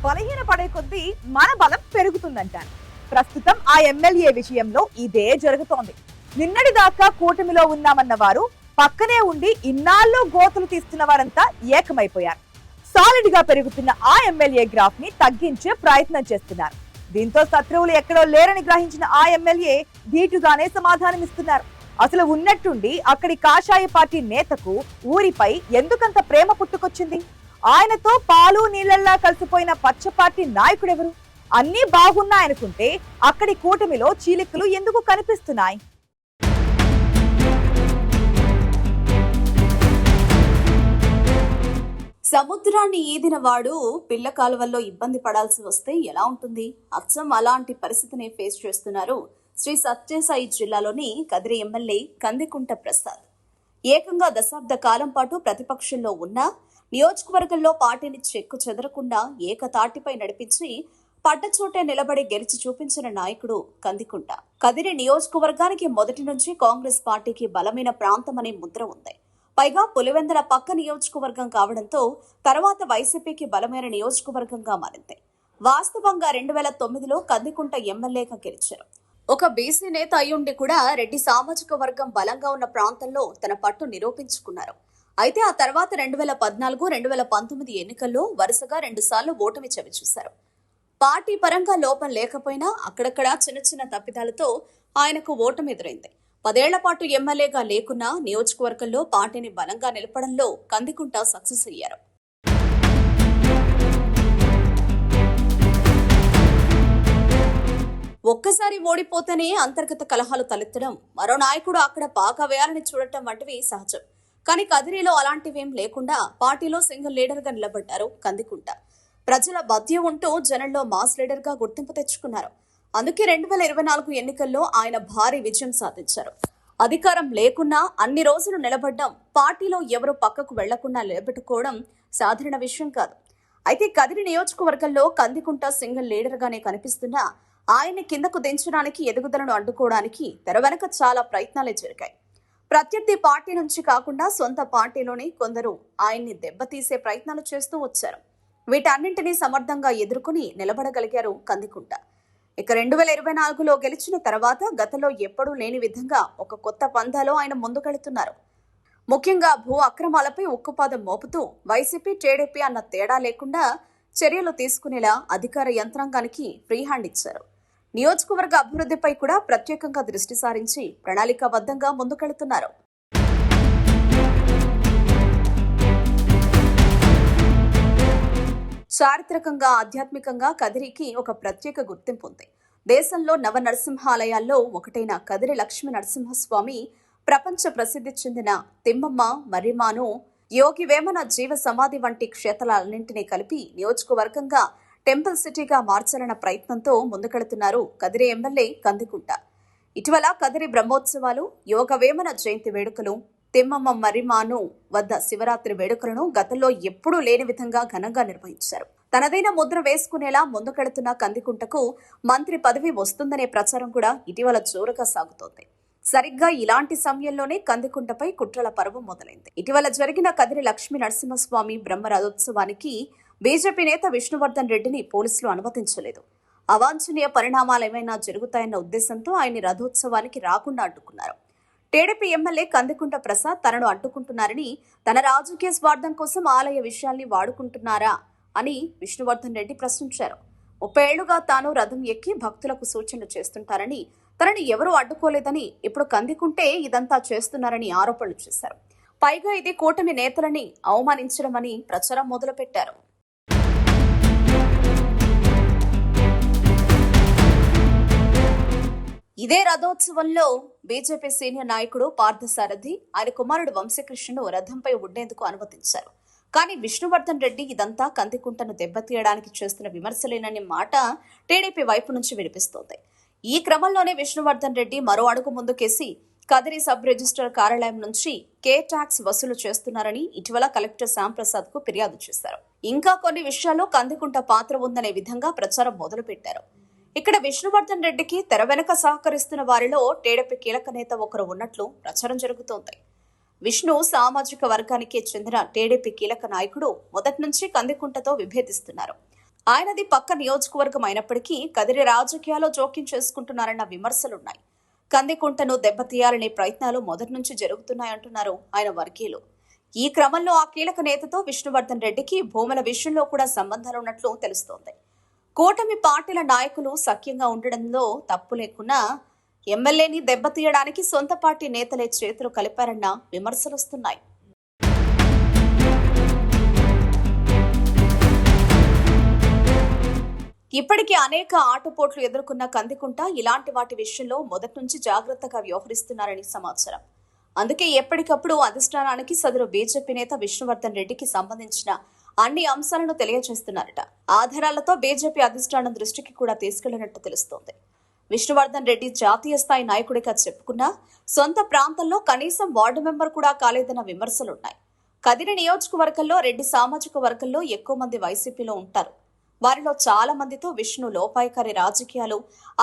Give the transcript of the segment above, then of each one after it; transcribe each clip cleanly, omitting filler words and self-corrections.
బలహీన పడే కొద్దీ మన బలం పెరుగుతుందంటారు. ప్రస్తుతం ఆ ఎమ్మెల్యే విషయంలో ఇదే జరుగుతోంది. నిన్నటి దాకా కూటమిలో ఉన్నామన్న వారు పక్కనే ఉండి ఇన్నాళ్ళు గోతులు తీస్తున్న వారంతా ఏకమైపోయారు. సాలిడ్ గా పెరుగుతున్న ఆ ఎమ్మెల్యే గ్రాఫ్ ని తగ్గించే ప్రయత్నం చేస్తున్నారు. దీంతో శత్రువులు ఎక్కడో లేరని గ్రహించిన ఆ ఎమ్మెల్యే ధీటుగానే సమాధానమిస్తున్నారు. అసలు ఉన్నట్టుండి అక్కడి కాషాయ పార్టీ నేతకు ఊరిపై ఎందుకంత ప్రేమ పుట్టుకొచ్చింది? ఆయనతో పాలు నీళ్లల్లా కలిసిపోయిన పచ్చ పార్టీ నాయకుడెవరు? అన్నీ బాగున్నాయనుకుంటే అక్కడి కూటమిలో చీలికలు ఎందుకు కనిపిస్తున్నాయి? సముద్రాన్ని ఈదిన వాడు పిల్ల కాలువల్లో ఇబ్బంది పడాల్సి వస్తే ఎలా ఉంటుంది? అచ్చం అలాంటి పరిస్థితిని ఫేస్ చేస్తున్నారు శ్రీ సత్యసాయి జిల్లాలోని కదిరి ఎమ్మెల్యే కందికుంట ప్రసాద్. ఏకంగా దశాబ్ద కాలం పాటు ప్రతిపక్షంలో ఉన్న నియోజకవర్గంలో పార్టీని చెక్కు చెదరకుండా ఏకతాటిపై నడిపించి పడ్డచోటే నిలబడి గెలిచి చూపించిన నాయకుడు కందికుంట. కదిరి నియోజకవర్గానికి మొదటి నుంచి కాంగ్రెస్ పార్టీకి బలమైన ప్రాంతమనే ముద్ర ఉంది. పైగా పులివెందుల పక్క నియోజకవర్గం కావడంతో తర్వాత వైసీపీకి బలమైన నియోజకవర్గంగా మారింది. వాస్తవంగా 2009లో కందికుంట ఎమ్మెల్యేగా గెలిచారు. ఒక బీసీ నేత అయ్యుండి కూడా రెడ్డి సామాజిక వర్గం బలంగా ఉన్న ప్రాంతంలో తన పట్టు నిరూపించుకున్నారు. అయితే ఆ తర్వాత 2014, 2019 ఎన్నికల్లో వరుసగా 2 సార్లు ఓటమి చవిచూశారు. పార్టీ పరంగా లోపం లేకపోయినా అక్కడక్కడ చిన్న చిన్న తప్పిదాలతో ఆయనకు ఓటమి ఎదురైంది. 10 ఏళ్ల పాటు ఎమ్మెల్యేగా లేకున్నా నియోజకవర్గంలో పార్టీని బలంగా నిలపడంలో కందికుంట సక్సెస్ అయ్యారు. ఒక్కసారి ఓడిపోతేనే అంతర్గత కలహాలు తలెత్తడం, మరో నాయకుడు అక్కడ పాక వేయాలని చూడటం వంటివి సహజం. కానీ కదిరిలో అలాంటివేం లేకుండా పార్టీలో సింగిల్ లీడర్ గా నిలబడ్డారు కందికుంట. ప్రజల మధ్య ఉంటూ జనంలో మాస్ లీడర్ గా గుర్తింపు తెచ్చుకున్నారు. అందుకే 2024 ఎన్నికల్లో ఆయన భారీ విజయం సాధించారు. అధికారం లేకున్నా అన్ని రోజులు నిలబడ్డం, పార్టీలో ఎవరు పక్కకు వెళ్లకుండా నిలబెట్టుకోవడం సాధారణ విషయం కాదు. అయితే కదిరి నియోజకవర్గంలో కందికుంట సింగిల్ లీడర్ గానే కనిపిస్తున్నా ఆయన్ని కిందకు దించడానికి, ఎదుగుదలను అడ్డుకోవడానికి తెర వెనక చాలా ప్రయత్నాలే జరిగాయి. ప్రత్యర్థి పార్టీ నుంచి కాకుండా సొంత పార్టీలోనే కొందరు ఆయన్ని దెబ్బతీసే ప్రయత్నాలు చేస్తూ వచ్చారు. వీటన్నింటినీ సమర్థంగా ఎదుర్కొని నిలబడగలిగారు కందికుంట. ఇక 2024లో గెలిచిన తర్వాత గతంలో ఎప్పుడూ లేని విధంగా ఒక కొత్త పంథాలో ఆయన ముందుకెళ్తున్నారు. ముఖ్యంగా భూ అక్రమాలపై ఉక్కుపాదం మోపుతూ వైసీపీ, టీడీపీ అన్న తేడా లేకుండా చర్యలు తీసుకునేలా అధికార యంత్రాంగానికి ఫ్రీ హ్యాండ్ ఇచ్చారు. నియోజకవర్గ అభివృద్ధిపై కూడా ప్రత్యేకంగా దృష్టి సారించి ప్రణాళికాబద్ధంగా ముందుకెళ్తున్నారు. చారిత్రకంగా, ఆధ్యాత్మికంగా కదిరికి ఒక ప్రత్యేక గుర్తింపు ఉంది. దేశంలో నవ నరసింహాలయాల్లో ఒకటైన కదిరి లక్ష్మీ నరసింహస్వామి, ప్రపంచ ప్రసిద్ధి చెందిన తిమ్మమ్మ, మర్రిమాను, యోగి వేమన జీవ సమాధి వంటి క్షేత్రాలన్నింటినీ కలిపి నియోజకవర్గంగా టెంపుల్ సిటీగా మార్చాలన్న ప్రయత్నంతో ముందుకెడుతున్నారు కదిరి ఎమ్మెల్యే కందికుంట. ఇటీవల కదిరి బ్రహ్మోత్సవాలు, యోగ వేమన జయంతి వేడుకలు, తిమ్మమ్మ మర్రిమాను వద్ద శివరాత్రి వేడుకలను గతంలో ఎప్పుడూ లేని విధంగా ఘనంగా నిర్వహించారు. తనదైన ముద్ర వేసుకునేలా ముందుకెడుతున్న కందికుంటకు మంత్రి పదవి వస్తుందనే ప్రచారం కూడా ఇటీవల జోరుగా సాగుతోంది. సరిగ్గా ఇలాంటి సమయంలోనే కందికుంటపై కుట్రల పర్వం మొదలైంది. ఇటీవల జరిగిన కదిరి లక్ష్మీ నరసింహస్వామి బ్రహ్మ రథోత్సవానికి బీజేపీ నేత విష్ణువర్ధన్ రెడ్డిని పోలీసులు అనుమతించలేదు. అవాంఛనీయ పరిణామాలు ఏమైనా జరుగుతాయన్న ఉద్దేశంతో ఆయన్ని రథోత్సవానికి రాకుండా అడ్డుకున్నారు. టీడీపీ ఎమ్మెల్యే కందికుంట ప్రసాద్ తనను అడ్డుకుంటున్నారని, తన రాజకీయ స్వార్థం కోసం ఆలయ విషయాల్ని వాడుకుంటున్నారా అని విష్ణువర్ధన్ రెడ్డి ప్రశ్నించారు. 30 ఏళ్లుగా తాను రథం ఎక్కి భక్తులకు సూచనలు చేస్తుంటారని, తనని ఎవరూ అడ్డుకోలేదని, ఇప్పుడు కందికుంటే ఇదంతా చేస్తున్నారని ఆరోపణలు చేశారు. పైగా ఇది కూటమి నేతలని అవమానించడమని ప్రచారం మొదలుపెట్టారు. ఇదే రథోత్సవంలో బీజేపీ సీనియర్ నాయకుడు పార్థసారథి, ఆయన కుమారుడు వంశీకృష్ణను రథంపై ఉండేందుకు అనుమతించారు. కానీ విష్ణువర్ధన్ రెడ్డి ఇదంతా కందికుంటను దెబ్బతీయడానికి చేస్తున్న విమర్శలేనని మాట టీడీపీ వైపు నుంచి వినిపిస్తోంది. ఈ క్రమంలోనే విష్ణువర్ధన్ రెడ్డి మరో అడుగు ముందుకేసి కదిరి సబ్ రిజిస్ట్రార్ కార్యాలయం నుంచి కే ట్యాక్స్ వసూలు చేస్తున్నారని ఇటీవల కలెక్టర్ శ్యాంప్రసాద్ కు ఫిర్యాదు చేశారు. ఇంకా కొన్ని విషయాల్లో కందికుంట పాత్ర ఉందనే విధంగా ప్రచారం మొదలుపెట్టారు. ఇక్కడ విష్ణువర్ధన్ రెడ్డికి తెర వెనక సహకరిస్తున్న వారిలో టీడీపీ కీలక నేత ఒకరు ఉన్నట్లు ప్రచారం జరుగుతోంది. విష్ణు సామాజిక వర్గానికి చెందిన టీడీపీ కీలక నాయకుడు మొదటి నుంచి కందికుంటతో విభేదిస్తున్నారు. ఆయనది పక్క నియోజకవర్గం అయినప్పటికీ కదిరి రాజకీయాల్లో జోక్యం చేసుకుంటున్నారన్న విమర్శలున్నాయి. కందికుంటను దెబ్బతీయాలనే ప్రయత్నాలు మొదటి నుంచి జరుగుతున్నాయంటున్నారు ఆయన వర్గీయులు. ఈ క్రమంలో ఆ కీలక నేతతో విష్ణువర్ధన్ రెడ్డికి భూముల విషయంలో కూడా సంబంధాలున్నట్లు తెలుస్తోంది. కూటమి పార్టీల నాయకులు సఖ్యంగా ఉండడంలో తప్పు లేకున్నా ఎమ్మెల్యేని దెబ్బతీయడానికి సొంత పార్టీ నేతలే చేతులు కలిపారన్న విమర్శలొస్తున్నాయి. ఇప్పటికీ అనేక ఆటుపోట్లు ఎదుర్కొన్న కందికుంట ఇలాంటి వాటి విషయంలో మొదటి నుంచి జాగ్రత్తగా వ్యవహరిస్తున్నారని సమాచారం. అందుకే ఎప్పటికప్పుడు అధిష్టానానికి సదరు బీజేపీ నేత విష్ణువర్ధన్ రెడ్డికి సంబంధించిన అన్ని అంశాలను తెలియజేస్తున్నారట. ఆధారాలతో బీజేపీ అధిష్టానం దృష్టికి కూడా తీసుకెళ్లినట్టు తెలుస్తోంది. విష్ణువర్ధన్ రెడ్డి జాతీయ స్థాయి నాయకుడిగా చెప్పుకున్నా సొంత ప్రాంతంలో కనీసం వార్డు మెంబర్ కూడా కాలేదన్న విమర్శలున్నాయి. కదిరి నియోజకవర్గంలో రెడ్డి సామాజిక వర్గంలో ఎక్కువ మంది వైసీపీలో ఉంటారు. వారిలో చాలా మందితో విష్ణు లోపాయికారి రాజకీయాలు,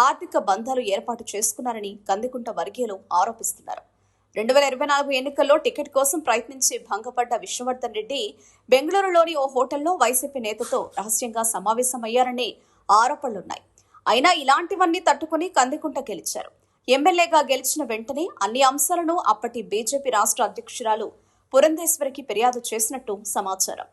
ఆర్థిక బంధాలు ఏర్పాటు చేసుకున్నారని కందికుంట వర్గీయులు ఆరోపిస్తున్నారు. 2024 ఎన్నికల్లో టికెట్ కోసం ప్రయత్నించి భంగపడ్డ విష్ణువర్ధన్ రెడ్డి బెంగళూరులోని ఓ హోటల్లో వైసీపీ నేతతో రహస్యంగా సమావేశమయ్యారని ఆరోపణలున్నాయి. అయినా ఇలాంటివన్నీ తట్టుకుని కందికుంట గెలిచారు. ఎమ్మెల్యేగా గెలిచిన వెంటనే అన్ని అంశాలను అప్పటి బీజేపీ రాష్ట్ర అధ్యక్షురాలు పురంధేశ్వరికి ఫిర్యాదు చేసినట్టు సమాచారం.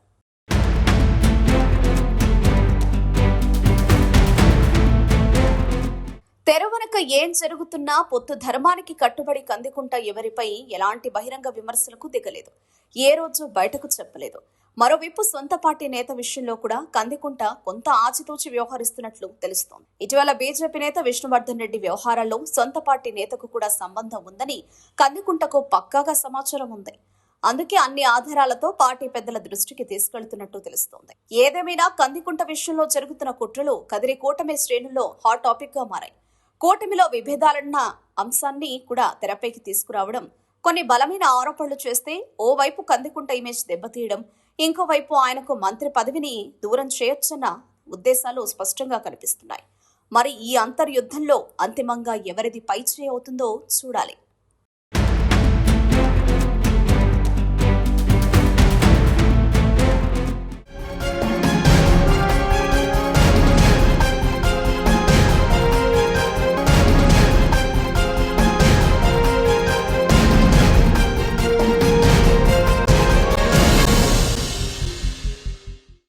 తెరవనక ఏం జరుగుతున్నా పొత్తు ధర్మానికి కట్టుబడి కందికుంట ఎవరిపై ఎలాంటి బహిరంగ విమర్శలకు దిగలేదు. ఏ రోజు బయటకు చెప్పలేదు. మరోవైపు సొంత పార్టీ నేత విషయంలో కూడా కందికుంట కొంత ఆచితూచి వ్యవహరిస్తున్నట్లు తెలుస్తోంది. ఇటీవల బీజేపీ నేత విష్ణువర్ధన్ రెడ్డి వ్యవహారాల్లో సొంత పార్టీ నేతకు కూడా సంబంధం ఉందని కందికుంటకు పక్కాగా సమాచారం ఉంది. అందుకే అన్ని ఆధారాలతో పార్టీ పెద్దల దృష్టికి తీసుకెళ్తున్నట్టు తెలుస్తోంది. ఏదేమైనా కందికుంట విషయంలో జరుగుతున్న కుట్రలు కదిరి కూటమి శ్రేణుల్లో హాట్ టాపిక్ గా మారాయి. కూటమిలో విభేదాలన్న అంశాన్ని కూడా తెరపైకి తీసుకురావడం, కొన్ని బలమైన ఆరోపణలు చేస్తే ఓవైపు కందికుంట ఇమేజ్ దెబ్బతీయడం, ఇంకోవైపు ఆయనకు మంత్రి పదవిని దూరం చేయొచ్చన్న ఉద్దేశాలు స్పష్టంగా కనిపిస్తున్నాయి. మరి ఈ అంతర్యుద్ధంలో అంతిమంగా ఎవరిది పైచేయి అవుతుందో చూడాలి.